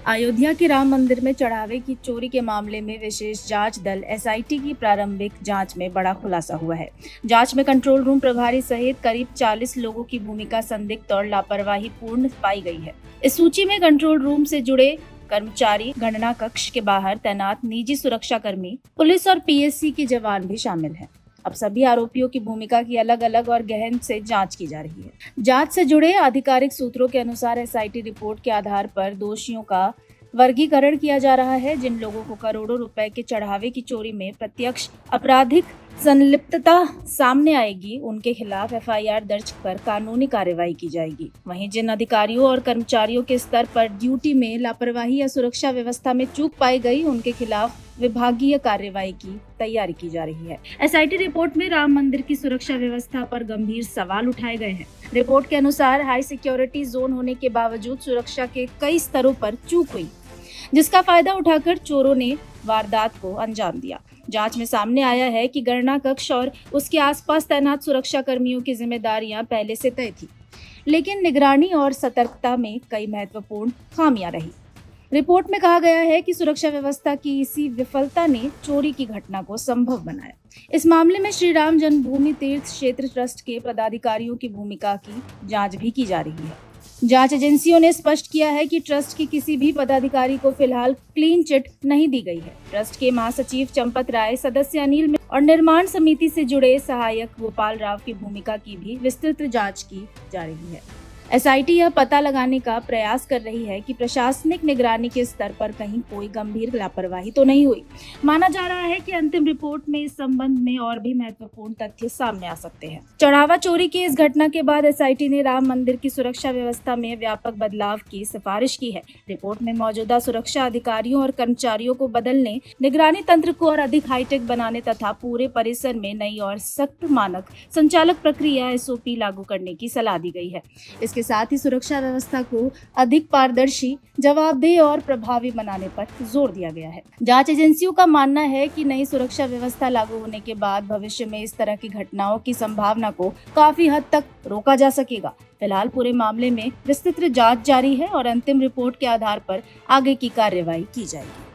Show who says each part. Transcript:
Speaker 1: अयोध्या के राम मंदिर में चढ़ावे की चोरी के मामले में विशेष जांच दल एसआईटी की प्रारंभिक जांच में बड़ा खुलासा हुआ है। जांच में कंट्रोल रूम प्रभारी सहित करीब 40 लोगों की भूमिका संदिग्ध और लापरवाही पूर्ण पाई गई है। इस सूची में कंट्रोल रूम से जुड़े कर्मचारी, गणना कक्ष के बाहर तैनात निजी सुरक्षाकर्मी, पुलिस और पीएससी के जवान भी शामिल हैं। अब सभी आरोपियों की भूमिका की अलग अलग और गहन से जांच की जा रही है। जांच से जुड़े आधिकारिक सूत्रों के अनुसार एसआईटी रिपोर्ट के आधार पर दोषियों का वर्गीकरण किया जा रहा है। जिन लोगों को करोड़ों रुपए के चढ़ावे की चोरी में प्रत्यक्ष आपराधिक संलिप्तता सामने आएगी, उनके खिलाफ एफआईआर दर्ज कर कानूनी कार्रवाई की जाएगी। वहीं जिन अधिकारियों और कर्मचारियों के स्तर पर ड्यूटी में लापरवाही या सुरक्षा व्यवस्था में चूक पाई गई, उनके खिलाफ विभागीय कार्रवाई की तैयारी की जा रही है। एसआईटी रिपोर्ट में राम मंदिर की सुरक्षा व्यवस्था पर गंभीर सवाल उठाए गए हैं। रिपोर्ट के अनुसार हाई सिक्योरिटी जोन होने के बावजूद सुरक्षा के कई स्तरों पर चूक हुई, जिसका फायदा उठाकर चोरों ने वारदात को अंजाम दिया। जांच में सामने आया है कि गणना कक्ष और उसके आसपास तैनात सुरक्षा कर्मियों की जिम्मेदारियां पहले से तय थी, लेकिन निगरानी और सतर्कता में कई महत्वपूर्ण खामियां रही। रिपोर्ट में कहा गया है कि सुरक्षा व्यवस्था की इसी विफलता ने चोरी की घटना को संभव बनाया। इस मामले में श्री राम जन्मभूमि तीर्थ क्षेत्र ट्रस्ट के पदाधिकारियों की भूमिका की जांच भी की जा रही है। जांच एजेंसियों ने स्पष्ट किया है कि ट्रस्ट की किसी भी पदाधिकारी को फिलहाल क्लीन चिट नहीं दी गई है। ट्रस्ट के महासचिव चंपत राय, सदस्य अनिल मिश्र और निर्माण समिति से जुड़े सहायक गोपाल राव की भूमिका की भी विस्तृत जांच की जा रही है। एसआईटी यह पता लगाने का प्रयास कर रही है कि प्रशासनिक निगरानी के स्तर पर कहीं कोई गंभीर लापरवाही तो नहीं हुई। माना जा रहा है कि अंतिम रिपोर्ट में इस संबंध में और भी महत्वपूर्ण तथ्य सामने आ सकते हैं। चढ़ावा चोरी की इस घटना के बाद एसआईटी ने राम मंदिर की सुरक्षा व्यवस्था में व्यापक बदलाव की सिफारिश की है। रिपोर्ट में मौजूदा सुरक्षा अधिकारियों और कर्मचारियों को बदलने, निगरानी तंत्र को और अधिक हाईटेक बनाने तथा पूरे परिसर में नई और सख्त मानक संचालक प्रक्रिया एसओपी लागू करने की सलाह दी गई है। इसके साथ ही सुरक्षा व्यवस्था को अधिक पारदर्शी, जवाबदेह और प्रभावी बनाने पर जोर दिया गया है। जांच एजेंसियों का मानना है कि नई सुरक्षा व्यवस्था लागू होने के बाद भविष्य में इस तरह की घटनाओं की संभावना को काफी हद तक रोका जा सकेगा। फिलहाल पूरे मामले में विस्तृत जांच जारी है और अंतिम रिपोर्ट के आधार पर आगे की कार्रवाई की जाएगी।